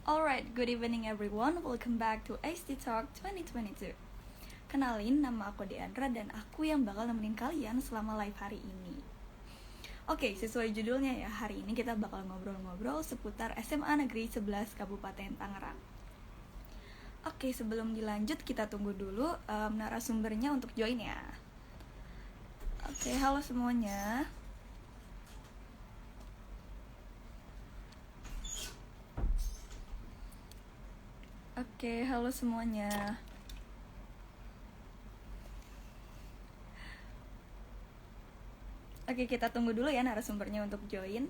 Alright, good evening everyone. Welcome back to HD Talk 2022. Kenalin, nama aku Deandra dan aku yang bakal nemenin kalian selama live hari ini. Oke, sesuai judulnya ya, hari ini kita bakal ngobrol-ngobrol seputar SMA Negeri 11 Kabupaten Tangerang. Oke, sebelum dilanjut kita tunggu dulu narasumbernya untuk join ya. Oke, halo semuanya. Oke, halo semuanya. Oke, kita tunggu dulu ya narasumbernya untuk join.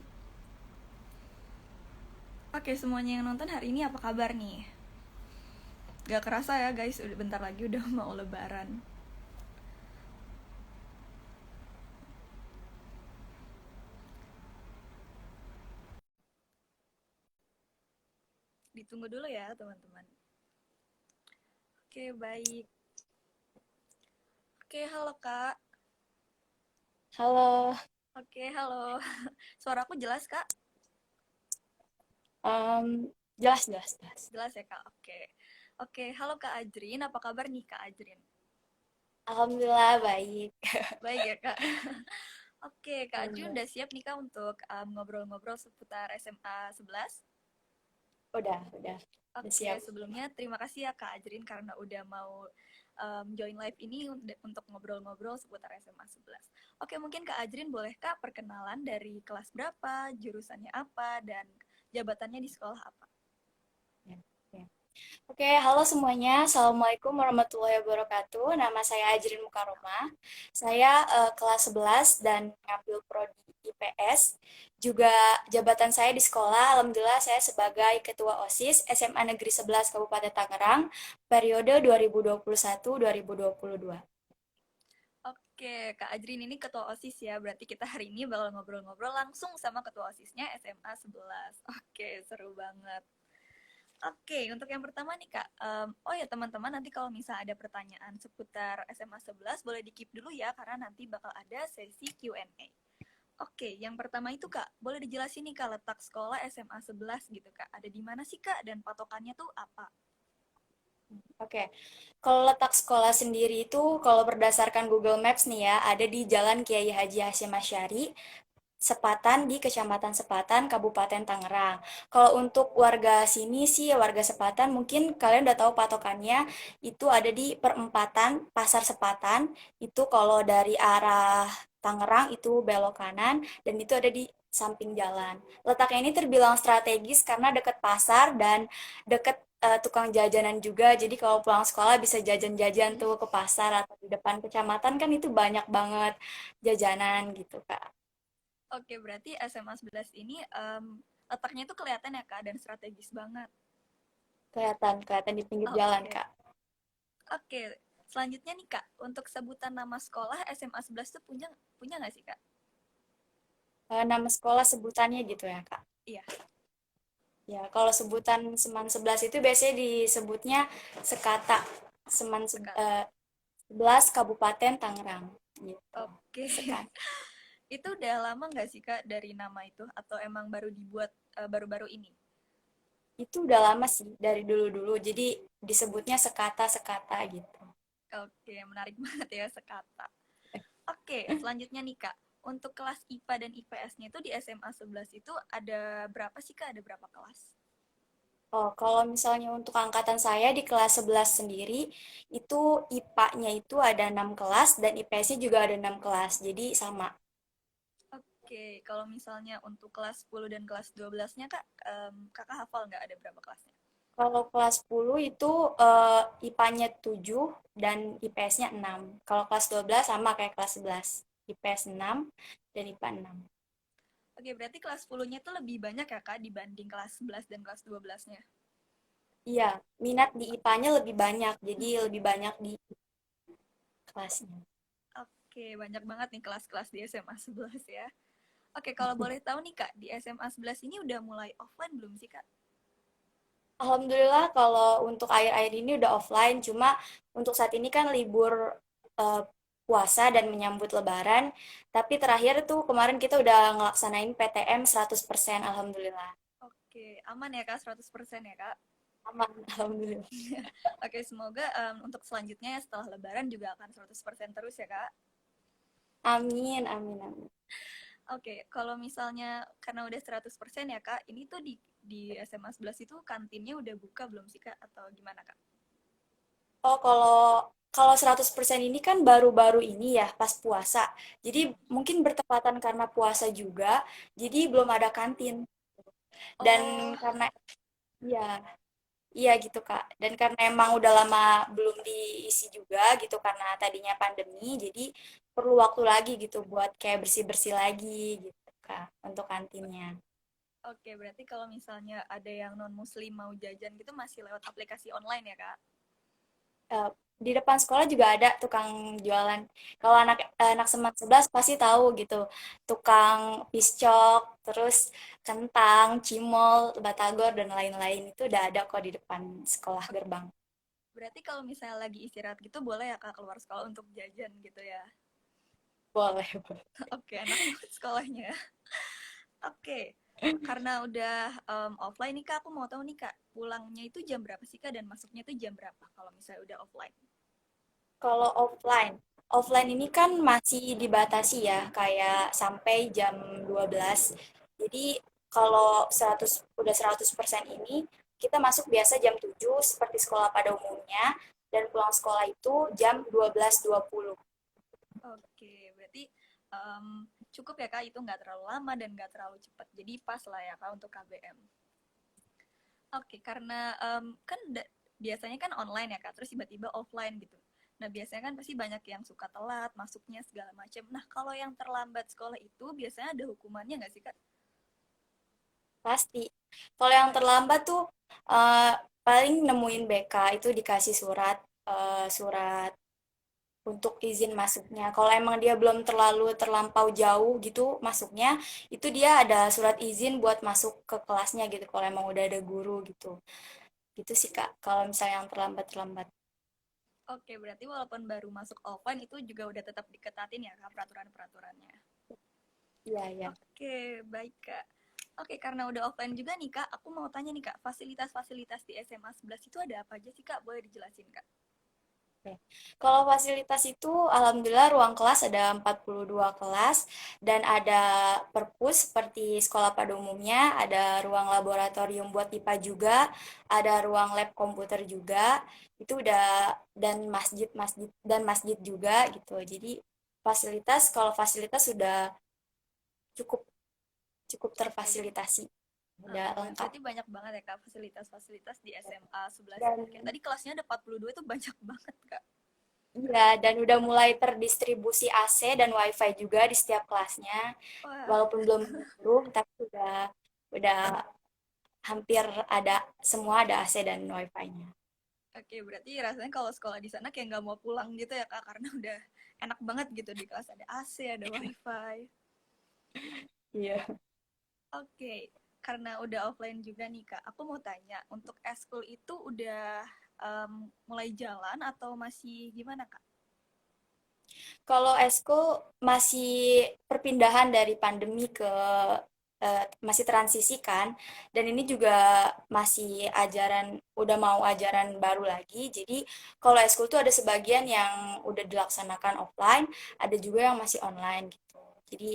Oke, semuanya yang nonton hari ini apa kabar nih? Gak kerasa ya guys, udah bentar lagi udah mau lebaran. Ditunggu dulu ya teman-teman. Oke, baik. Oke, halo Kak. Halo, Oke, halo. Suaraku jelas Kak? jelas, jelas, jelas. Jelas ya Kak? Oke. Oke, halo Kak Ajrin. Apa kabar nih Kak Ajrin? Alhamdulillah baik. Baik ya Kak? Oke, Kak Ajrin Alhamdulillah. udah siap nih Kak untuk ngobrol-ngobrol seputar SMA 11? Udah Oke, siap. sebelumnya terima kasih ya Kak Ajrin karena udah mau join live ini untuk ngobrol-ngobrol seputar SMA 11. Oke, mungkin Kak Ajrin boleh Kak perkenalan dari kelas berapa, jurusannya apa, dan jabatannya di sekolah apa? Ya, ya. Oke, halo semuanya. Assalamualaikum warahmatullahi wabarakatuh. Nama saya Ajrin Mukaroma. Saya kelas 11 dan ngambil prodi IPS. Juga jabatan saya di sekolah, alhamdulillah saya sebagai Ketua OSIS SMA Negeri 11 Kabupaten Tangerang, periode 2021-2022. Oke, Kak Ajrin ini ketua OSIS ya, berarti kita hari ini bakal ngobrol-ngobrol langsung sama ketua OSISnya SMA 11. Oke, seru banget. Oke, untuk yang pertama nih Kak, oh ya teman-teman nanti kalau misalnya ada pertanyaan seputar SMA 11 boleh di-keep dulu ya karena nanti bakal ada sesi Q&A. Oke, yang pertama itu Kak, boleh dijelasin nih Kak letak sekolah SMA 11 gitu Kak. Ada di mana sih Kak dan patokannya tuh apa? Oke, kalau letak sekolah sendiri itu kalau berdasarkan Google Maps nih ya, ada di Jalan Kiai Haji Hasyim Asy'ari, Sepatan di Kecamatan Sepatan, Kabupaten Tangerang. Kalau untuk warga sini sih, warga Sepatan, mungkin kalian udah tahu patokannya, itu ada di perempatan Pasar Sepatan, itu kalau dari arah Tangerang itu belok kanan, dan itu ada di samping jalan. Letaknya ini terbilang strategis karena dekat pasar dan dekat tukang jajanan juga. Jadi kalau pulang sekolah bisa jajan-jajan Hmm? tuh ke pasar atau di depan kecamatan kan itu banyak banget jajanan gitu, Kak. Oke, berarti SMA 11 ini letaknya tuh kelihatan ya Kak dan strategis banget. Kelihatan, kelihatan di pinggir jalan, Oke. Kak. Oke, selanjutnya nih Kak, untuk sebutan nama sekolah SMA 11 tuh punya punya nggak sih Kak? Nama sekolah sebutannya gitu ya, Kak. Iya. Ya, kalau sebutan Seman 11 itu biasanya disebutnya Sekata. Sekat. 11 Kabupaten Tangerang gitu. Oke. Sekata. Itu udah lama nggak sih Kak dari nama itu atau emang baru dibuat baru-baru ini? Itu udah lama sih dari dulu-dulu. Jadi disebutnya Sekata-Sekata gitu. Oke, menarik banget ya sekata. Oke, selanjutnya nih Kak. Untuk kelas IPA dan IPS-nya itu di SMA 11 itu ada berapa sih Kak? Ada berapa kelas? Oh, kalau misalnya untuk angkatan saya di kelas 11 sendiri, itu IPA-nya itu ada 6 kelas dan IPS-nya juga ada 6 kelas. Jadi sama. Oke, kalau misalnya untuk kelas 10 dan kelas 12-nya Kak, Kakak hafal nggak ada berapa kelasnya? Kalau kelas 10 itu IPA-nya 7 dan IPS-nya 6. Kalau kelas 12 sama kayak kelas 11. IPS 6 dan IPA 6. Oke, berarti kelas 10-nya itu lebih banyak ya Kak dibanding kelas 11 dan kelas 12-nya? Iya, minat di IPA-nya lebih banyak, jadi lebih banyak di kelasnya. Oke, banyak banget nih kelas-kelas di SMA 11 ya. Oke, kalau boleh tahu nih Kak, di SMA 11 ini udah mulai offline belum sih Kak? Alhamdulillah kalau untuk akhir-akhir ini udah offline, cuma untuk saat ini kan libur eh, puasa dan menyambut Lebaran, tapi terakhir tuh kemarin kita udah ngelaksanain PTM 100%, Alhamdulillah. Oke, aman ya Kak, 100% ya Kak? Aman, alhamdulillah. Oke, semoga untuk selanjutnya setelah Lebaran juga akan 100% terus ya Kak. Amin, amin, amin. Oke, kalau misalnya karena udah 100% ya Kak, ini tuh di SMA 11 itu kantinnya udah buka belum sih Kak? Atau gimana Kak? Oh, kalau kalau 100% ini kan baru-baru ini ya, pas puasa. Jadi mungkin bertepatan karena puasa juga, jadi belum ada kantin. Dan Oh, karena ya, iya gitu Kak. Dan karena emang udah lama belum diisi juga gitu karena tadinya pandemi, jadi perlu waktu lagi gitu buat kayak bersih-bersih lagi gitu Kak untuk kantinnya. oke, berarti kalau misalnya ada yang non-muslim mau jajan gitu masih lewat aplikasi online ya Kak? Eh, di depan sekolah juga ada tukang jualan. Kalau anak Semat 11 pasti tahu gitu. Tukang piscok, terus kentang, cimol, batagor dan lain-lain itu udah ada kok di depan sekolah Oke, gerbang. berarti kalau misalnya lagi istirahat gitu boleh ya Kak keluar sekolah untuk jajan gitu ya? Boleh, boleh. Oke, enak banget sekolahnya. Oke, karena udah offline nih Kak, aku mau tahu nih Kak, pulangnya itu jam berapa sih Kak dan masuknya itu jam berapa kalau misalnya udah offline? Kalau offline ini kan masih dibatasi ya, kayak sampai jam 12. Jadi kalau 100% ini, kita masuk biasa jam 7 seperti sekolah pada umumnya, dan pulang sekolah itu jam 12.20. Oke, berarti cukup ya Kak, itu nggak terlalu lama dan nggak terlalu cepat. Jadi pas lah ya Kak untuk KBM. Oke, karena kan biasanya kan online ya Kak, terus tiba-tiba offline gitu. Nah, biasanya kan pasti banyak yang suka telat, masuknya segala macam. Nah, kalau yang terlambat sekolah itu biasanya ada hukumannya nggak sih Kak? Pasti. Kalau yang terlambat tuh eh, paling nemuin BK itu dikasih surat untuk izin masuknya. Kalau emang dia belum terlampau jauh gitu masuknya, itu dia ada surat izin buat masuk ke kelasnya gitu. Kalau emang udah ada guru gitu. Gitu sih Kak. Kalau misalnya yang terlambat-terlambat. Oke, berarti walaupun baru masuk offline itu juga udah tetap diketatin ya Kak peraturan-peraturannya. Iya, iya. Oke, baik Kak. Oke, karena udah offline juga nih Kak, aku mau tanya nih Kak, fasilitas-fasilitas di SMA 11 itu ada apa aja sih Kak? Boleh dijelasin Kak? Oke. Kalau fasilitas itu, alhamdulillah ruang kelas ada 42 kelas dan ada perpus seperti sekolah pada umumnya, ada ruang laboratorium buat IPA juga, ada ruang lab komputer juga, itu udah dan masjid juga gitu. Jadi kalau fasilitas sudah cukup cukup Oke, terfasilitasi, udah oke, lengkap. berarti banyak banget ya Kak fasilitas-fasilitas di SMA 11 Dan ini. Kayak tadi kelasnya ada 42 itu banyak banget Kak. iya, dan udah mulai terdistribusi AC dan WiFi juga di setiap kelasnya. Wah, Walaupun belum menyeluruh, tapi udah hampir ada semua ada AC dan WiFi-nya. oke, berarti rasanya kalau sekolah di sana kayak nggak mau pulang gitu ya Kak, karena udah enak banget gitu di kelas ada AC, ada WiFi. Iya. Oke, karena udah offline juga nih Kak, aku mau tanya, untuk eskul itu udah mulai jalan atau masih gimana Kak? Kalau eskul masih perpindahan dari pandemi ke masih transisi kan, dan ini juga masih udah mau ajaran baru lagi. Jadi kalau eskul tuh ada sebagian yang udah dilaksanakan offline, ada juga yang masih online gitu. Jadi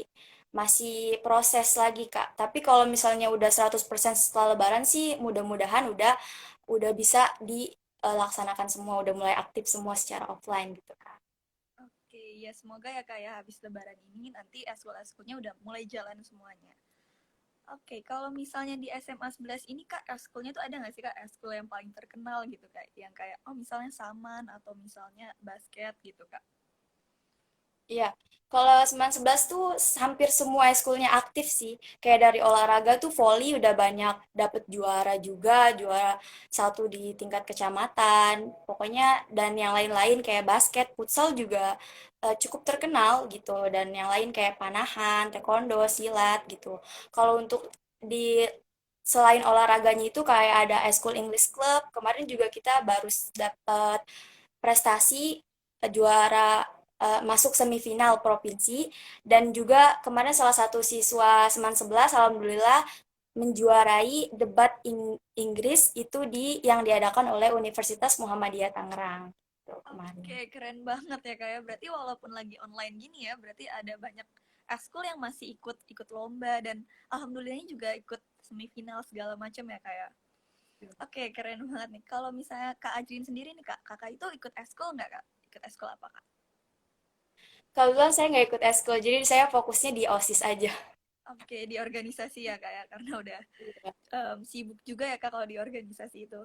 masih proses lagi Kak. Tapi kalau misalnya udah 100% setelah Lebaran sih mudah-mudahan udah bisa dilaksanakan semua, udah mulai aktif semua secara offline gitu Kak. Oke, ya semoga ya Kak ya habis lebaran ini nanti eskul-eskulnya udah mulai jalan semuanya. Oke, kalau misalnya di SMA 11 ini Kak, eskulnya tuh ada nggak sih Kak eskul yang paling terkenal gitu Kak? Yang kayak, oh misalnya saman atau misalnya basket gitu Kak? Iya, kalau 911 tuh hampir semua ekskulnya aktif sih. Kayak dari olahraga tuh volley udah banyak dapet juara juga, juara satu di tingkat kecamatan. Pokoknya dan yang lain-lain kayak basket, futsal juga cukup terkenal gitu. Dan yang lain kayak panahan, taekwondo, silat gitu. Kalau untuk di selain olahraganya itu kayak ada Eskul English Club, kemarin juga kita baru dapat prestasi juara masuk semifinal provinsi dan juga kemarin salah satu siswa Seman 11 alhamdulillah menjuarai debat Inggris itu yang diadakan oleh Universitas Muhammadiyah Tangerang tuh, kemarin. Oke, keren banget ya kayak. Berarti walaupun lagi online gini ya, berarti ada banyak ekskul yang masih ikut ikut lomba dan alhamdulillahnya juga ikut semifinal segala macam ya kayak. Oke, keren banget nih. Kalau misalnya Kak Ajrin sendiri nih Kak, Kakak itu ikut ekskul nggak Kak? Ikut ekskul apa Kak? Kebetulan saya nggak ikut eskul, jadi saya fokusnya di OSIS aja. Oke, di organisasi ya Kak ya, karena udah sibuk juga ya Kak kalau di organisasi itu.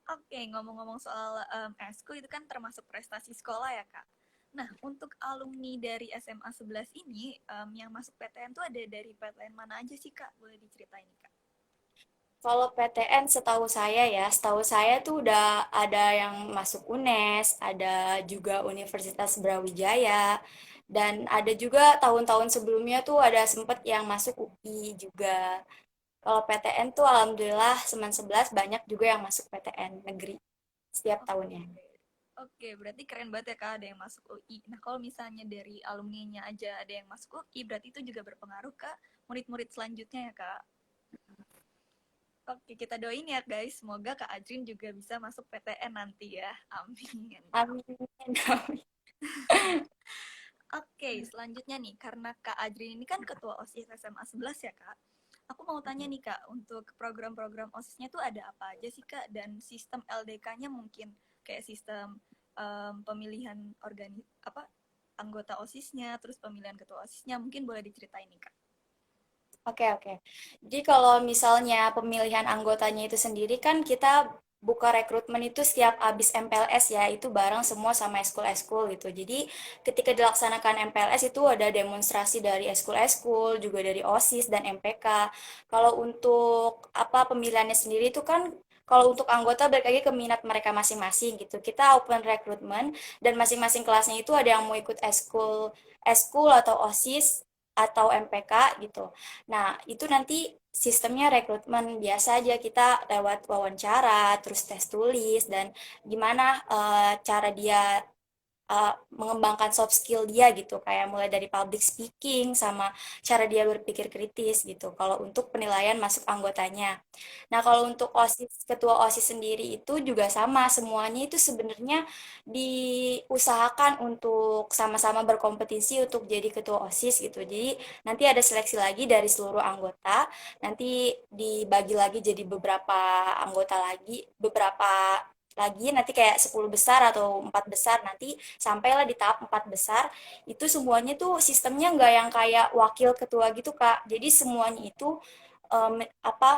Oke, ngomong-ngomong soal eskul itu kan termasuk prestasi sekolah ya Kak. Nah, untuk alumni dari SMA 11 ini yang masuk PTN tuh ada dari PTN mana aja sih Kak? Boleh diceritain nih Kak? Kalau PTN setahu saya tuh udah ada yang masuk UNES, ada juga Universitas Brawijaya, dan ada juga tahun-tahun sebelumnya tuh ada sempet yang masuk UI juga. Kalau PTN tuh alhamdulillah Semen 11 banyak juga yang masuk PTN negeri setiap tahunnya. Oke. Oke, berarti keren banget ya Kak ada yang masuk UI. Nah, kalau misalnya dari alumninya aja ada yang masuk UI, berarti itu juga berpengaruh ke murid-murid selanjutnya ya Kak. Oke, kita doain ya guys. Semoga Kak Ajrin juga bisa masuk PTN nanti ya. Amin. Amin. Oke, selanjutnya nih, karena Kak Ajrin ini kan ketua OSIS SMA 11 ya Kak. Aku mau tanya nih Kak, untuk program-program OSISnya tuh ada apa aja sih Kak? Dan sistem LDK-nya mungkin kayak sistem pemilihan anggota OSISnya, terus pemilihan ketua OSISnya, mungkin boleh diceritain nih Kak. Oke, oke. Jadi kalau misalnya pemilihan anggotanya itu sendiri kan kita buka rekrutmen itu setiap habis MPLS ya, itu bareng semua sama eskul-eskul gitu. Jadi ketika dilaksanakan MPLS itu ada demonstrasi dari eskul-eskul, juga dari OSIS dan MPK. Kalau untuk apa pemilihannya sendiri itu kan kalau untuk anggota balik lagi ke minat mereka masing-masing gitu. Kita open recruitment dan masing-masing kelasnya itu ada yang mau ikut eskul atau OSIS atau MPK gitu. Nah, itu nanti sistemnya rekrutmen biasa aja kita lewat wawancara, terus tes tulis dan gimana cara dia mengembangkan soft skill dia gitu, kayak mulai dari public speaking sama cara dia berpikir kritis gitu. Kalau untuk penilaian masuk anggotanya. Nah, kalau untuk OSIS, ketua OSIS sendiri itu juga sama, semuanya itu sebenarnya diusahakan untuk sama-sama berkompetisi untuk jadi ketua OSIS gitu. Jadi nanti ada seleksi lagi dari seluruh anggota, nanti dibagi lagi jadi beberapa anggota lagi, beberapa lagi nanti kayak 10 besar atau 4 besar nanti sampailah di tahap 4 besar itu semuanya tuh sistemnya nggak yang kayak wakil ketua gitu Kak, jadi semuanya itu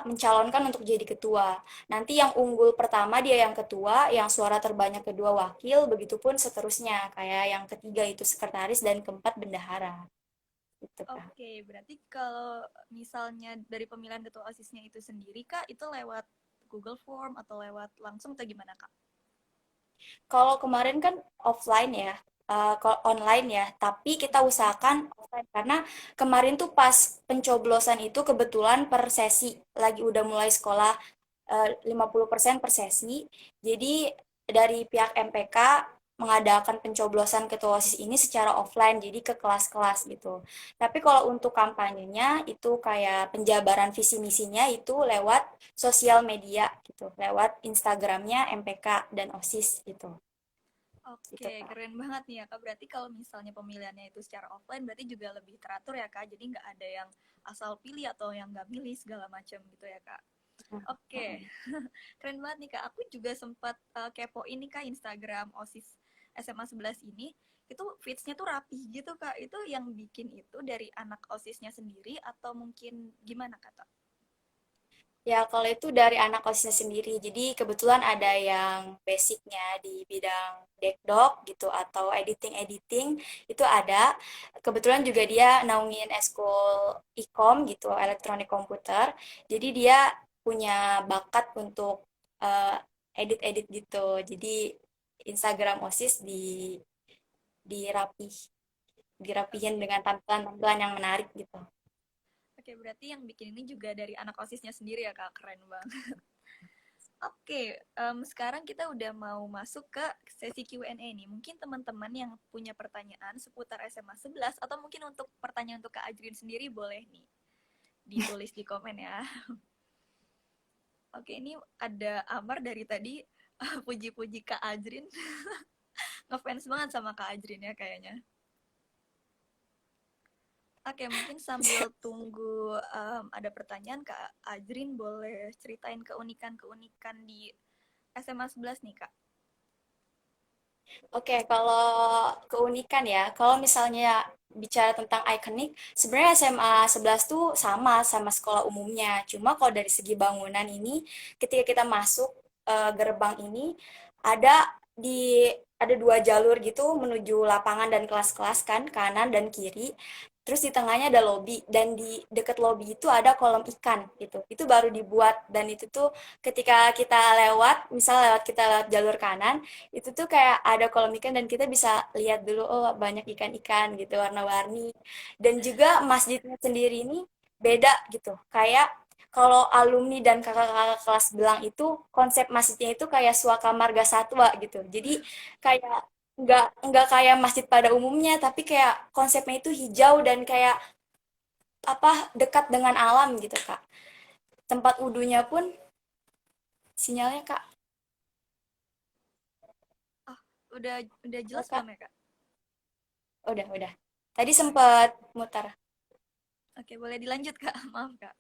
mencalonkan untuk jadi ketua. Nanti yang unggul pertama dia yang ketua, yang suara terbanyak kedua wakil, begitupun seterusnya. Kayak yang ketiga itu sekretaris dan keempat bendahara. Gitu, Kak. Oke, berarti kalau misalnya dari pemilihan ketua OSISnya itu sendiri Kak, itu lewat Google Form atau lewat langsung atau gimana Kak? Kalau kemarin kan offline ya, kalau online ya, tapi kita usahakan offline karena kemarin tuh pas pencoblosan itu kebetulan per sesi lagi udah mulai sekolah 50% per sesi. Jadi dari pihak MPK mengadakan pencoblosan ketua OSIS ini secara offline, jadi ke kelas-kelas gitu. Tapi kalau untuk kampanyenya itu kayak penjabaran visi misinya itu lewat sosial media gitu, lewat Instagramnya MPK dan OSIS gitu. Gitu, Oke, Kak. keren banget nih ya Kak. Berarti kalau misalnya pemilihannya itu secara offline, berarti juga lebih teratur ya Kak. Jadi nggak ada yang asal pilih atau yang nggak milih segala macam gitu ya Kak. Oke, keren banget nih Kak. Aku juga sempat kepo ini Kak Instagram OSIS SMA 11 ini. Itu feeds-nya tuh rapi gitu Kak. Itu yang bikin itu dari anak OSISnya sendiri atau mungkin gimana Kak? Ya, kalau itu dari anak kosnya sendiri. Jadi kebetulan ada yang basicnya di bidang dekdok gitu atau editing-editing itu ada. Kebetulan juga dia naungin eskul ikom gitu, elektronik komputer. Jadi dia punya bakat untuk eh, edit-edit gitu. Jadi Instagram OSIS dirapih, dirapihin Oke. dengan tampilan-tampilan yang menarik gitu. Oke, berarti yang bikin ini juga dari anak OSISnya sendiri ya Kak. Keren banget. Oke, sekarang kita udah mau masuk ke sesi Q&A nih. Mungkin teman-teman yang punya pertanyaan seputar SMA 11 atau mungkin untuk pertanyaan untuk Kak Ajrin sendiri boleh nih ditulis di komen ya. Oke, ini ada Amar dari tadi puji-puji Kak Ajrin. Ngefans banget sama Kak Ajrin ya kayaknya. Oke, mungkin sambil tunggu ada pertanyaan, Kak Ajrin boleh ceritain keunikan-keunikan di SMA 11 nih, Kak. Oke, kalau keunikan ya, kalau misalnya bicara tentang ikonik, sebenarnya SMA 11 tuh sama sekolah umumnya. Cuma kalau dari segi bangunan ini, ketika kita masuk gerbang ini, ada di ada dua jalur gitu menuju lapangan dan kelas-kelas kan, kanan dan kiri. Terus di tengahnya ada lobby dan di dekat lobby itu ada kolam ikan gitu. Itu baru dibuat dan itu tuh ketika kita lewat, misal kita lewat jalur kanan, itu tuh kayak ada kolam ikan dan kita bisa lihat dulu oh banyak ikan-ikan gitu warna-warni dan juga masjidnya sendiri ini beda gitu kayak kalau alumni dan kakak-kakak kelas Belang itu konsep masjidnya itu kayak suaka marga satwa gitu jadi kayak nggak kayak masjid pada umumnya tapi kayak konsepnya itu hijau dan kayak apa dekat dengan alam gitu kak tempat wudhunya pun sinyalnya kak Oh, udah halo, jelas kak belum ya, Kak? udah tadi Oh, sempat mutar. oke, boleh dilanjut, Kak. Maaf, Kak.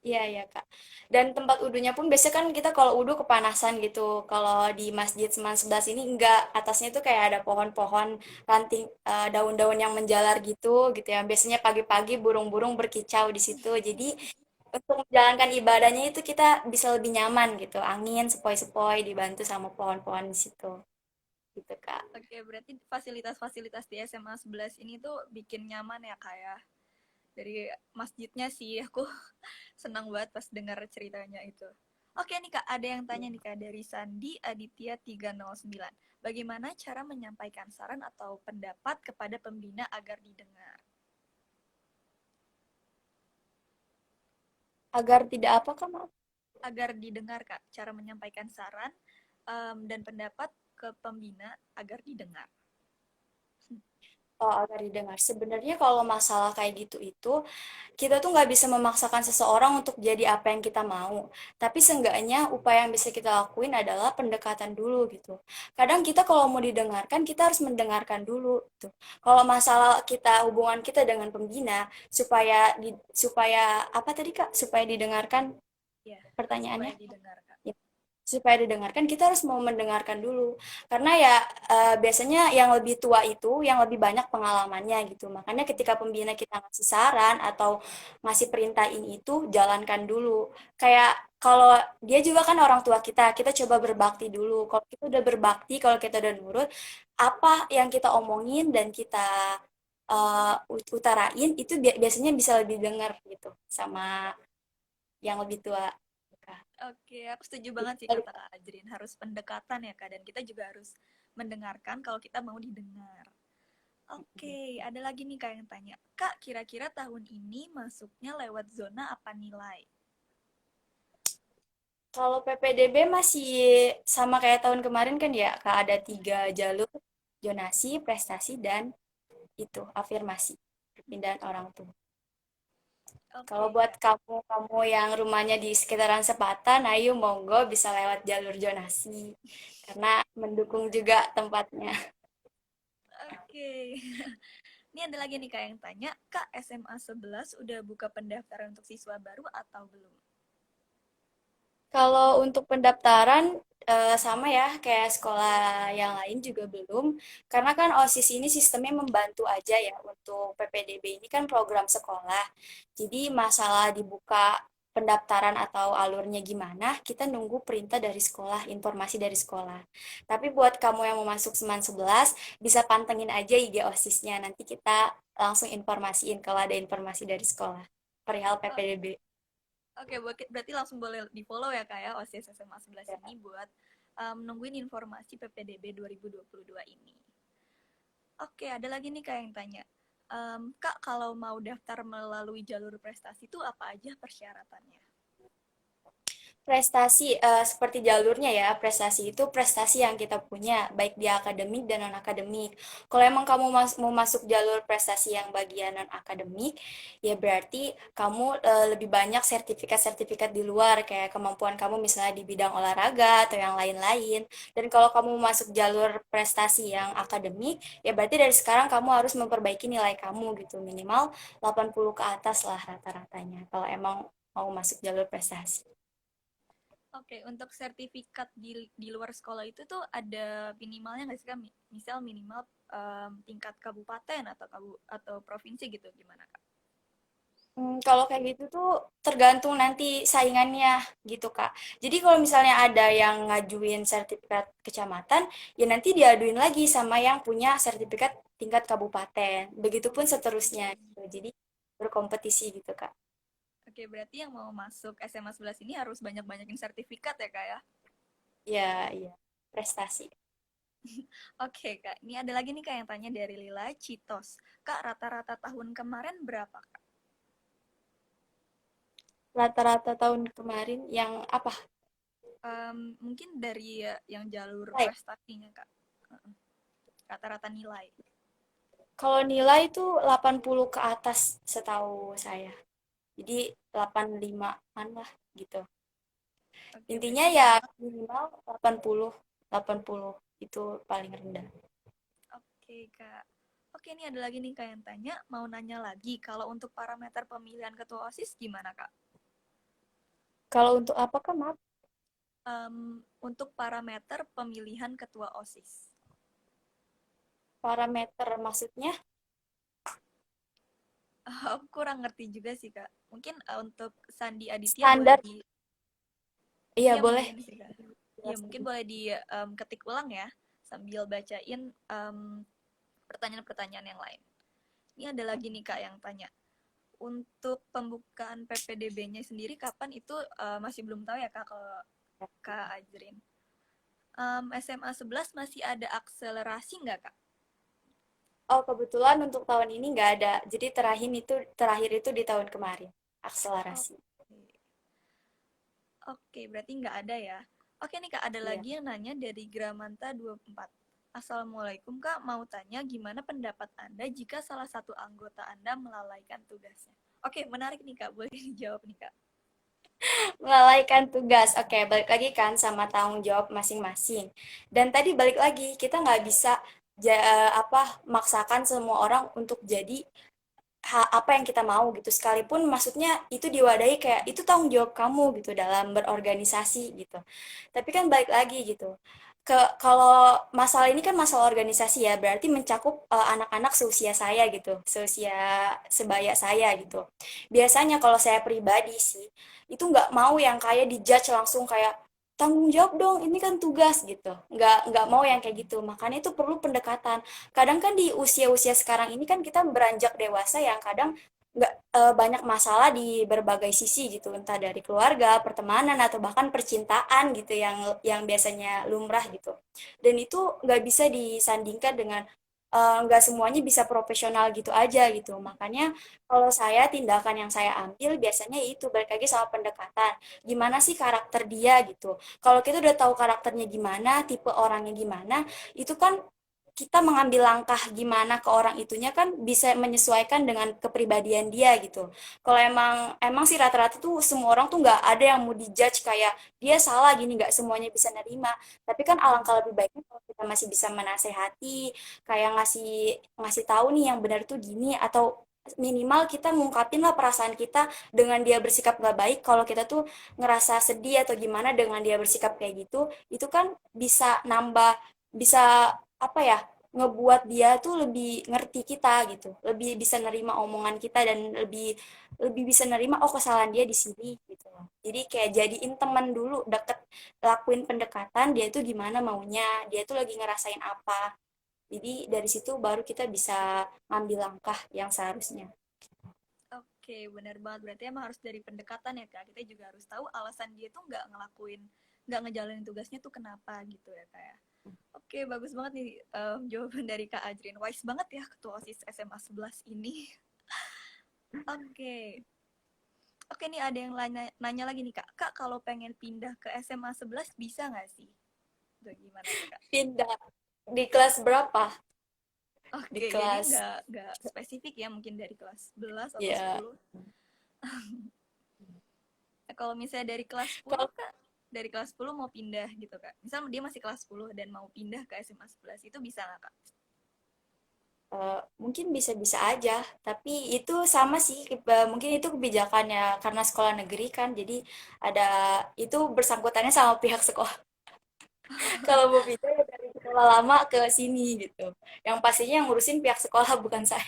Iya, iya, Kak. Dan tempat wudhunya pun biasanya kan kita kalau wudhu kepanasan gitu. Kalau di Masjid Seman 11 ini enggak, atasnya tuh kayak ada pohon-pohon ranting daun-daun yang menjalar gitu ya. Biasanya pagi-pagi burung-burung berkicau di situ. Jadi untuk menjalankan ibadahnya itu kita bisa lebih nyaman gitu. Angin sepoi-sepoi dibantu sama pohon-pohon di situ. Gitu, Kak. Oke, berarti fasilitas-fasilitas di SMA 11 ini tuh bikin nyaman ya, Kak ya. Dari masjidnya sih, aku senang banget pas dengar ceritanya itu. Oke nih Kak, ada yang tanya nih Kak dari Sandi Aditya 309. Bagaimana cara menyampaikan saran atau pendapat kepada pembina agar didengar? Agar tidak apa, Kak? Maaf? Agar didengar Kak, cara menyampaikan saran dan pendapat ke pembina agar didengar. Oh, agar didengar. Sebenarnya kalau masalah kayak gitu itu kita tuh nggak bisa memaksakan seseorang untuk jadi apa yang kita mau. Tapi seenggaknya upaya yang bisa kita lakuin adalah pendekatan dulu gitu. Kadang kita kalau mau didengarkan, kita harus mendengarkan dulu gitu. Kalau masalah kita hubungan kita dengan pembina supaya apa tadi Kak? Supaya didengarkan Ya, pertanyaannya. supaya didengar Kak. Ya, supaya didengarkan kita harus mau mendengarkan dulu karena ya biasanya yang lebih tua itu yang lebih banyak pengalamannya gitu makanya ketika pembina kita ngasih saran atau ngasih perintah ini itu jalankan dulu kayak kalau dia juga kan orang tua kita coba berbakti dulu kalau kita udah berbakti kalau kita udah nurut apa yang kita omongin dan kita utarain itu biasanya bisa lebih dengar gitu sama yang lebih tua. Oke, aku setuju banget sih kata Kak Ajrin. Harus pendekatan ya Kak, dan kita juga harus mendengarkan kalau kita mau didengar. Oke, ada lagi nih Kak yang tanya. Kak, kira-kira tahun ini masuknya lewat zona apa nilai? Kalau PPDB masih sama kayak tahun kemarin kan ya, Kak, ada 3 jalur, zonasi, prestasi, dan itu, afirmasi, perpindahan orang tua. Kalau Oke, buat kamu yang rumahnya di sekitaran Sepatan, ayo monggo bisa lewat jalur zonasi. Karena mendukung juga tempatnya. oke. Ini ada lagi nih Kak yang tanya, Kak SMA 11 udah buka pendaftaran untuk siswa baru atau belum? Kalau untuk pendaftaran sama ya kayak sekolah yang lain juga belum karena kan OSIS ini sistemnya membantu aja ya untuk PPDB ini kan program sekolah. Jadi masalah dibuka pendaftaran atau alurnya gimana, kita nunggu perintah dari sekolah, informasi dari sekolah. Tapi buat kamu yang mau masuk Seman 11, bisa pantengin aja IG OSIS-nya. Nanti kita langsung informasiin kalau ada informasi dari sekolah perihal Oh, PPDB. oke, berarti langsung boleh di-follow ya Kak ya OSIS SMA 11 ini buat nungguin informasi PPDB 2022 ini. Oke, ada lagi nih Kak yang tanya. Kak, kalau mau daftar melalui jalur prestasi itu apa aja persyaratannya? Prestasi seperti jalurnya ya, prestasi itu prestasi yang kita punya, baik di akademik dan non-akademik. Kalau emang kamu mau masuk jalur prestasi yang bagian non-akademik, ya berarti kamu lebih banyak sertifikat-sertifikat di luar, kayak kemampuan kamu misalnya di bidang olahraga atau yang lain-lain. Dan kalau kamu masuk jalur prestasi yang akademik, ya berarti dari sekarang kamu harus memperbaiki nilai kamu gitu, minimal 80 ke atas lah rata-ratanya, kalau emang mau masuk jalur prestasi. Oke, untuk sertifikat di luar sekolah itu tuh ada minimalnya nggak sih Kak? Misal minimal tingkat kabupaten atau atau provinsi gitu gimana Kak? Kalau kayak gitu tuh tergantung nanti saingannya gitu, Kak. Jadi kalau misalnya ada yang ngajuin sertifikat kecamatan, ya nanti diaduin lagi sama yang punya sertifikat tingkat kabupaten. Begitupun seterusnya gitu. Jadi berkompetisi gitu, Kak. Oke, berarti yang mau masuk SMA 11 ini harus banyak-banyakin sertifikat ya Kak ya? Ya, iya. Prestasi. Oke Kak, ini ada lagi nih Kak yang tanya dari Lila Citos. Kak, rata-rata tahun kemarin berapa Kak? Rata-rata tahun kemarin yang apa? Mungkin dari yang jalur Nilai. prestasinya Kak. Rata-rata nilai. Kalau nilai itu 80 ke atas setahu saya. Jadi 85-an lah gitu. Oke, Intinya berarti ya minimal. minimal 80, 80 itu paling rendah. Oke Kak. Oke, ini ada lagi nih Kak yang tanya, mau nanya lagi, kalau untuk parameter pemilihan ketua OSIS gimana Kak? Kalau untuk apa kan maaf, Untuk parameter pemilihan ketua OSIS. parameter maksudnya Aku kurang ngerti juga sih Kak. Mungkin untuk Sandi Aditya boleh standar. di. Iya Iya boleh mungkin sih Kak. Iya mungkin dijelasin. boleh diketik ulang ya sambil bacain pertanyaan-pertanyaan yang lain. Ini ada lagi nih Kak yang tanya. Untuk pembukaan PPDB-nya sendiri kapan itu masih belum tahu ya Kak kalau Kak Ajrin. SMA 11 masih ada akselerasi nggak Kak? Oh kebetulan untuk tahun ini nggak ada. Jadi terakhir itu di tahun kemarin akselerasi. Oke, oke berarti nggak ada ya. Oke nih Kak, ada Iya. lagi yang nanya dari Gramanta 24. Assalamualaikum Kak, mau tanya gimana pendapat Anda jika salah satu anggota Anda melalaikan tugasnya? Oke, menarik nih Kak, boleh dijawab nih Kak. Melalaikan tugas. Oke, balik lagi kan sama tanggung jawab masing-masing. Dan tadi balik lagi kita nggak bisa maksakan semua orang untuk jadi apa yang kita mau gitu sekalipun maksudnya itu diwadahi kayak itu tanggung jawab kamu gitu dalam berorganisasi gitu tapi kan balik lagi gitu kalau masalah ini kan masalah organisasi ya berarti mencakup anak-anak seusia saya gitu seusia sebaya saya gitu biasanya kalau saya pribadi sih itu nggak mau yang kayak dijudge langsung kayak tanggung jawab dong ini kan tugas gitu nggak mau yang kayak gitu makanya itu perlu pendekatan kadang kan di usia-usia sekarang ini kan kita beranjak dewasa yang kadang nggak banyak masalah di berbagai sisi gitu entah dari keluarga pertemanan atau bahkan percintaan gitu yang biasanya lumrah gitu dan itu nggak bisa disandingkan dengan nggak semuanya bisa profesional gitu aja gitu makanya kalau saya tindakan yang saya ambil biasanya itu balik lagi sama pendekatan gimana sih karakter dia gitu kalau kita udah tahu karakternya gimana tipe orangnya gimana itu kan kita mengambil langkah gimana ke orang itunya kan bisa menyesuaikan dengan kepribadian dia gitu. Kalau emang emang sih rata-rata tuh semua orang tuh nggak ada yang mau dijudge kayak dia salah gini nggak semuanya bisa nerima. Tapi kan alangkah lebih baiknya kalau kita masih bisa menasehati, kayak ngasih ngasih tahu nih yang benar tuh gini atau minimal kita ngungkapin lah perasaan kita dengan dia bersikap nggak baik kalau kita tuh ngerasa sedih atau gimana dengan dia bersikap kayak gitu itu kan bisa nambah bisa apa ya ngebuat dia tuh lebih ngerti kita gitu lebih bisa nerima omongan kita dan lebih lebih bisa nerima oh kesalahan dia di sini gitu loh jadi kayak jadiin teman dulu deket lakuin pendekatan dia tuh gimana maunya dia tuh lagi ngerasain apa jadi dari situ baru kita bisa ngambil langkah yang seharusnya. Oke, benar banget. Berarti emang harus dari pendekatan ya Kak. Kita juga harus tahu alasan dia tuh nggak ngejalanin tugasnya tuh kenapa gitu ya Kak ya. Oke, bagus banget nih jawaban dari Kak Ajrin. Wise banget ya Ketua OSIS SMA 11 ini. Oke, Oke nih ada yang nanya lagi nih Kak. Kak kalau pengen pindah ke SMA 11 bisa nggak sih? Tuh gimana tuh Kak? Pindah di kelas berapa? Di Oke, jadi kelas nggak spesifik ya mungkin dari kelas 11 atau ya. 10. Nah, kalau misalnya dari kelas 10 Kalau Kak, dari kelas 10 mau pindah gitu Kak. Misal dia masih kelas 10 dan mau pindah ke SMA 11 itu bisa nggak Kak? mungkin bisa-bisa aja, tapi itu sama sih, mungkin itu kebijakannya karena sekolah negeri kan, jadi ada itu bersangkutannya sama pihak sekolah. Kalau mau pindah ya dari sekolah lama ke sini gitu. Yang pastinya yang ngurusin pihak sekolah bukan saya.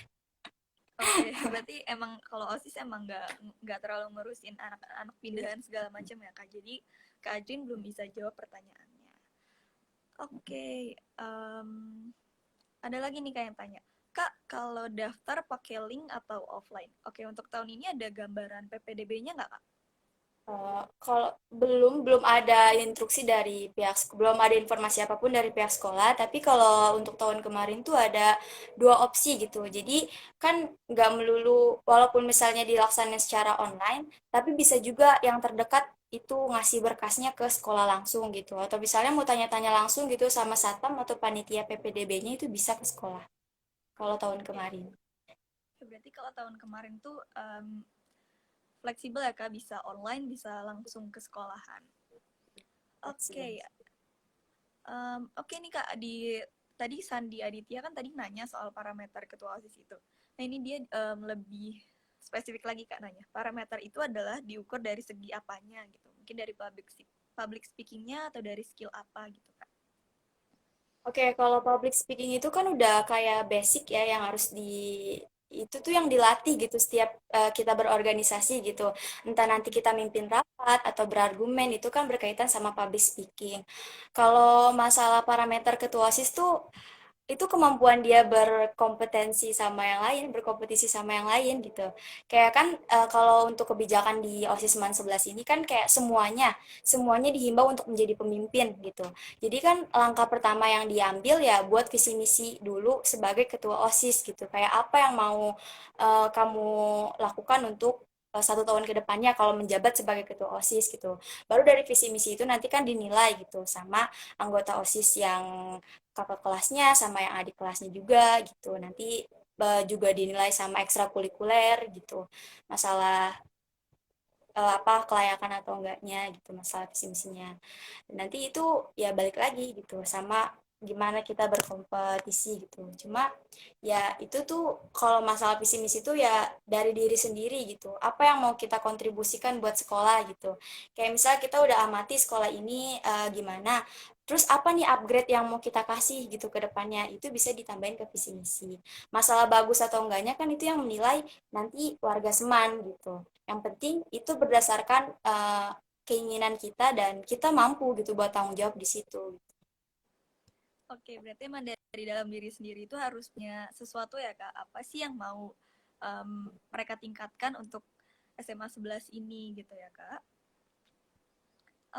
Oke, berarti emang kalau OSIS emang nggak terlalu ngurusin anak-anak pindahan segala macam ya Kak. Jadi Kak Ajin belum bisa jawab pertanyaannya. Oke, ada lagi nih Kak yang tanya. Kak, kalau daftar pakai link atau offline? Oke, untuk tahun ini ada gambaran PPDB-nya nggak Kak? Kalau belum ada instruksi dari belum ada informasi apapun dari pihak sekolah. Tapi kalau untuk tahun kemarin tuh ada dua opsi gitu. Jadi kan nggak melulu, walaupun misalnya dilaksanakan secara online, tapi bisa juga yang terdekat itu ngasih berkasnya ke sekolah langsung gitu. Atau misalnya mau tanya-tanya langsung gitu sama satpam atau panitia PPDB-nya itu bisa ke sekolah. Kalau tahun Oke, kemarin. berarti kalau tahun kemarin tuh fleksibel ya Kak, bisa online, bisa langsung ke sekolahan. Oke, oke nih Kak, tadi Sandi Aditya kan tadi nanya soal parameter ketua OSIS itu. Nah ini dia lebih spesifik lagi Kak nanya. Parameter itu adalah diukur dari segi apanya gitu. Mungkin dari public speakingnya atau dari skill apa gitu Kak. Oke, kalau public speaking itu kan udah kayak basic ya yang harus itu tuh yang dilatih gitu setiap kita berorganisasi gitu. Entah nanti kita mimpin rapat atau berargumen itu kan berkaitan sama public speaking. Kalau masalah parameter ketua OSIS tuh itu kemampuan dia berkompetensi sama yang lain, berkompetisi sama yang lain gitu. Kayak kan kalau untuk kebijakan di OSIS Man 11 ini kan kayak semuanya dihimbau untuk menjadi pemimpin gitu. Jadi kan langkah pertama yang diambil ya buat visi misi dulu sebagai ketua OSIS gitu. Kayak apa yang mau kamu lakukan untuk 1 tahun ke depannya kalau menjabat sebagai ketua OSIS gitu. Baru dari visi misi itu nanti kan dinilai gitu sama anggota OSIS yang kakak kelasnya sama yang adik kelasnya juga gitu. Nanti juga dinilai sama ekstrakurikuler gitu. Masalah apa kelayakan atau enggaknya gitu, masalah visi misinya. Nanti itu ya balik lagi gitu sama gimana kita berkompetisi gitu. Cuma ya itu tuh kalau masalah visi misi itu ya dari diri sendiri gitu. Apa yang mau kita kontribusikan buat sekolah gitu. Kayak misalnya kita udah amati sekolah ini gimana, terus apa nih upgrade yang mau kita kasih gitu ke depannya, itu bisa ditambahin ke visi misi. Masalah bagus atau enggaknya kan itu yang menilai nanti warga Seman gitu. Yang penting itu berdasarkan keinginan kita dan kita mampu gitu buat tanggung jawab di situ. Oke, berarti emang dari dalam diri sendiri itu harusnya sesuatu ya Kak. Apa sih yang mau mereka tingkatkan untuk SMA 11 ini gitu ya Kak.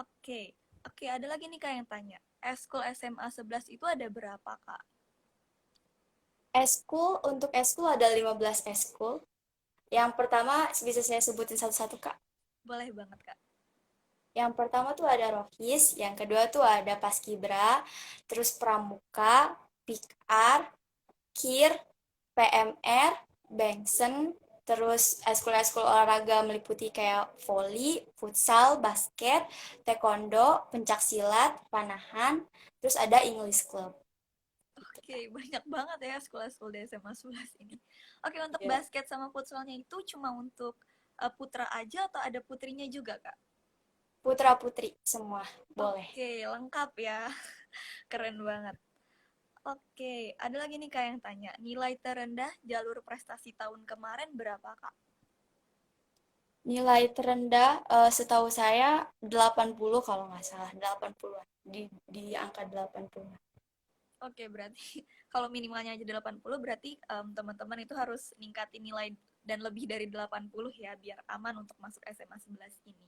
Oke, oke ada lagi nih Kak yang tanya. Eskul SMA 11 itu ada berapa Kak? Eskul, untuk eskul ada 15 eskul. Yang pertama bisa saya sebutin satu-satu Kak. Boleh banget Kak. Yang pertama tuh ada Rohis, yang kedua tuh ada Paskibra, terus Pramuka, Pikar, Kir, PMR, Bengsen, terus eskul-eskul olahraga meliputi kayak volley, futsal, basket, taekwondo, pencak silat, panahan, terus ada English Club. Gitu, Oke, Kak. banyak banget ya sekolah-sekolah di SMA 11 ini. Oke, untuk Ya. basket sama futsalnya itu cuma untuk putra aja atau ada putrinya juga Kak? Putra-putri semua boleh. Oke, lengkap ya. Keren banget. Oke, ada lagi nih Kak yang tanya. Nilai terendah jalur prestasi tahun kemarin berapa Kak? Nilai terendah setahu saya 80 kalau nggak salah, 80 di angka 80. Oke, berarti kalau minimalnya aja 80 berarti teman-teman itu harus ningkatin nilai dan lebih dari 80 ya biar aman untuk masuk SMA 11 ini.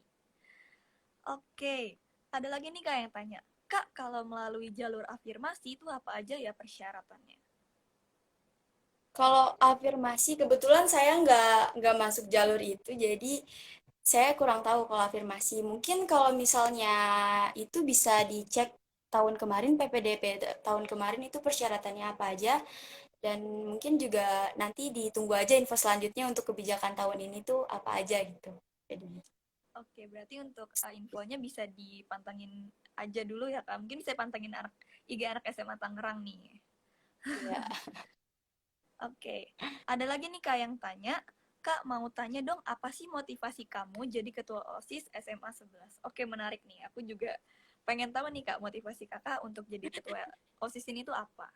Oke, ada lagi nih Kak yang tanya. Kak, kalau melalui jalur afirmasi itu apa aja ya persyaratannya? Kalau afirmasi kebetulan saya nggak masuk jalur itu, jadi Saya kurang tahu kalau afirmasi. Mungkin kalau misalnya itu bisa dicek tahun kemarin PPDP tahun kemarin itu persyaratannya apa aja, dan mungkin juga nanti ditunggu aja info selanjutnya untuk kebijakan tahun ini tuh apa aja gitu. Jadi, Oke, berarti untuk infonya bisa dipantengin aja dulu ya Kak. Mungkin bisa pantengin IG anak SMA Tangerang nih. ya. Oke, ada lagi nih Kak yang tanya, Kak mau tanya dong apa sih motivasi kamu jadi ketua OSIS SMA 11? Oke, menarik nih. Aku juga pengen tahu nih Kak motivasi Kakak untuk jadi ketua OSIS ini tuh apa?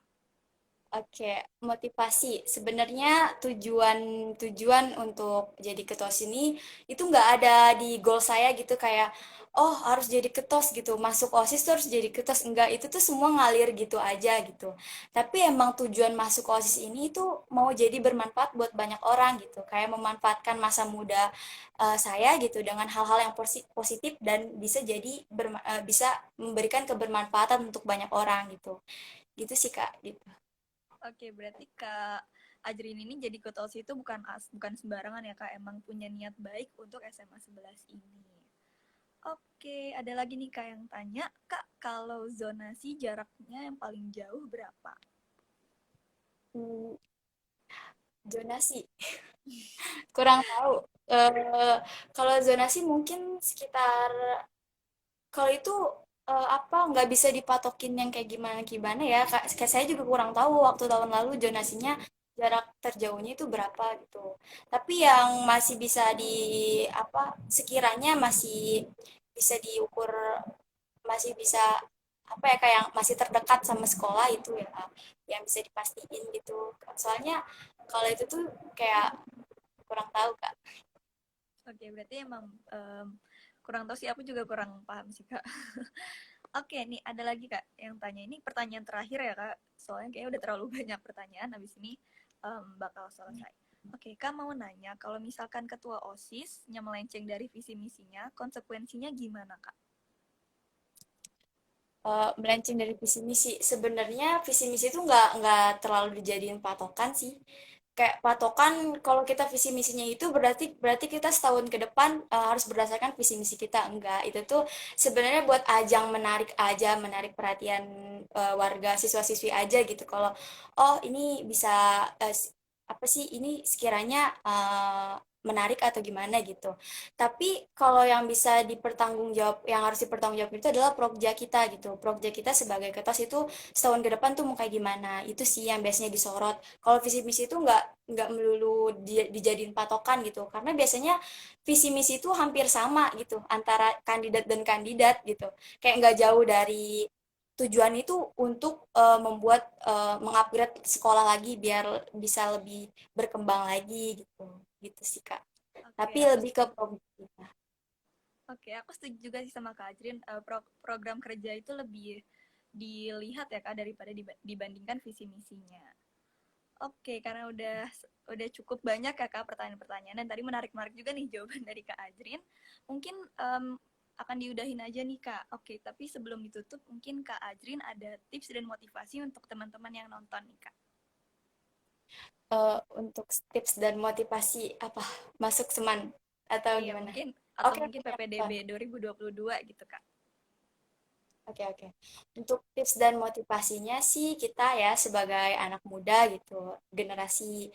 Oke, motivasi. Sebenarnya tujuan untuk jadi ketua sini itu nggak ada di goal saya gitu kayak oh harus jadi ketos gitu, masuk OSIS tuh harus jadi ketos. Enggak, itu tuh semua ngalir gitu aja gitu. Tapi emang tujuan masuk OSIS ini itu mau jadi bermanfaat buat banyak orang gitu, kayak memanfaatkan masa muda saya gitu dengan hal-hal yang positif dan bisa jadi bisa memberikan kebermanfaatan untuk banyak orang gitu. Gitu sih Kak, gitu. Oke, berarti Kak Ajrin ini jadi ketua OSIS itu bukan sembarangan ya Kak, emang punya niat baik untuk SMA 11 ini. Oke, ada lagi nih Kak yang tanya, Kak kalau zonasi jaraknya yang paling jauh berapa? Hmm, zonasi kurang tahu. Eh, Kalau zonasi mungkin sekitar, kalau itu apa nggak bisa dipatokin yang kayak gimana gimana ya Kak. Kayak saya juga kurang tahu waktu tahun lalu zonasinya jarak terjauhnya itu berapa gitu. Tapi yang masih bisa di apa sekiranya masih bisa diukur, masih bisa apa ya kayak yang masih terdekat sama sekolah itu ya yang bisa dipastiin gitu. Soalnya kalau itu tuh kayak kurang tahu Kak. Oke, berarti emang kurang tahu sih, aku juga kurang paham sih Kak. Oke, nih ada lagi Kak yang tanya, ini pertanyaan terakhir ya Kak, soalnya kayaknya udah terlalu banyak pertanyaan, habis ini bakal selesai. Oke, Kak mau nanya, kalau misalkan ketua OSIS-nya melenceng dari visi misinya, konsekuensinya gimana Kak? Melenceng dari visi misi. Sebenarnya visi misi itu nggak terlalu dijadiin patokan sih. Kayak patokan kalau kita visi misinya itu berarti berarti kita setahun ke depan harus berdasarkan visi misi kita. Enggak, itu tuh sebenarnya buat ajang menarik aja, menarik perhatian warga siswa-siswi aja gitu. Kalau oh ini bisa apa sih ini sekiranya menarik atau gimana gitu. Tapi kalau yang bisa dipertanggungjawab, yang harus dipertanggungjawab itu adalah program kita gitu. Program kita sebagai ketos itu setahun ke depan tuh mau kayak gimana. Itu sih yang biasanya disorot. Kalau visi misi itu nggak melulu dijadiin patokan gitu. Karena biasanya visi misi itu hampir sama gitu antara kandidat dan kandidat gitu. Kayak nggak jauh dari tujuan itu untuk membuat mengupgrade sekolah lagi biar bisa lebih berkembang lagi gitu. Gitu sih Kak. Oke, Tapi aku lebih ke setuju. program kita. Oke, aku setuju juga sih sama Kak Ajrin. Program kerja itu lebih dilihat ya Kak daripada dibandingkan visi misinya. Oke, karena udah cukup banyak ya Kak pertanyaan-pertanyaan, dan tadi menarik-menarik juga nih jawaban dari Kak Ajrin. Mungkin akan diudahin aja nih Kak. Oke, tapi sebelum ditutup mungkin Kak Ajrin ada tips dan motivasi untuk teman-teman yang nonton nih Kak. Untuk tips dan motivasi apa masuk seman atau Iya, gimana? mungkin atau Oke, mungkin oke, PPDB 2022 gitu Kak. oke, oke. Untuk tips dan motivasinya sih kita ya sebagai anak muda gitu, generasi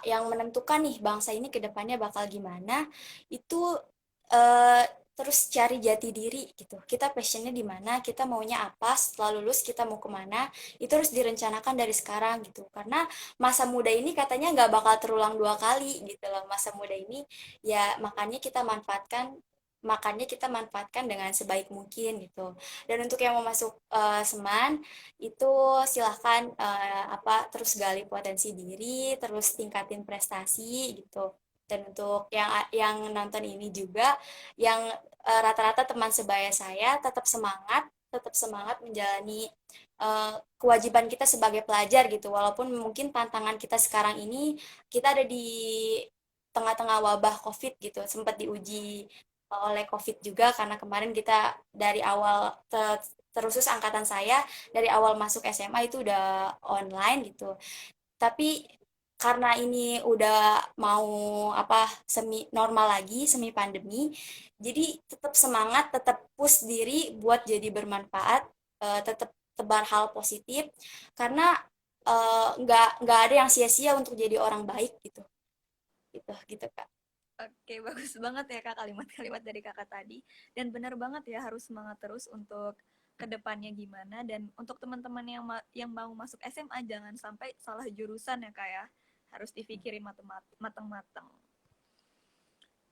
yang menentukan nih bangsa ini ke depannya bakal gimana, itu uh, terus cari jati diri gitu. Kita passionnya di mana, kita maunya apa, setelah lulus kita mau kemana, itu harus direncanakan dari sekarang gitu. Karena masa muda ini katanya nggak bakal terulang dua kali gitu loh. Masa muda ini ya makanya kita manfaatkan dengan sebaik mungkin gitu. Dan untuk yang mau masuk Seman itu silahkan terus gali potensi diri, terus tingkatin prestasi gitu. Dan untuk yang nonton ini juga, yang rata-rata teman sebaya saya tetap semangat menjalani kewajiban kita sebagai pelajar gitu. Walaupun mungkin tantangan kita sekarang ini kita ada di tengah-tengah wabah COVID gitu, sempat diuji oleh COVID juga karena kemarin kita dari awal terusus angkatan saya dari awal masuk SMA itu udah online gitu. Tapi karena ini udah mau apa semi normal lagi, semi pandemi, jadi tetap semangat, tetap push diri buat jadi bermanfaat, tetap tebar hal positif, karena nggak ada yang sia-sia untuk jadi orang baik gitu, gitu, gitu Kak. Oke, bagus banget ya Kak kalimat-kalimat dari Kakak tadi. Dan benar banget ya harus semangat terus untuk kedepannya gimana. Dan untuk teman-teman yang mau masuk SMA jangan sampai salah jurusan ya Kak ya. Harus dipikirin matang-matang.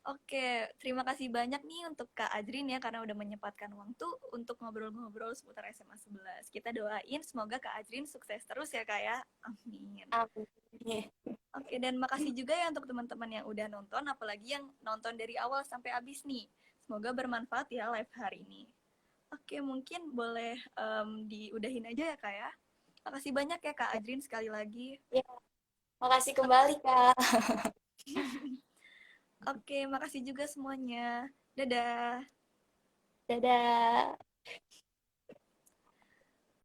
Oke, terima kasih banyak nih untuk Kak Adrin ya karena udah menyempatkan waktu untuk ngobrol-ngobrol seputar SMA 11. Kita doain semoga Kak Adrin sukses terus ya Kak ya. Amin. Amin. Oke, dan makasih juga ya untuk teman-teman yang udah nonton, apalagi yang nonton dari awal sampai habis nih. Semoga bermanfaat ya live hari ini. Oke, mungkin boleh diudahin aja ya Kak ya. Makasih banyak ya Kak Adrin sekali lagi. Ya, makasih kembali Kak. Oke, makasih juga semuanya. Dadah. Dadah.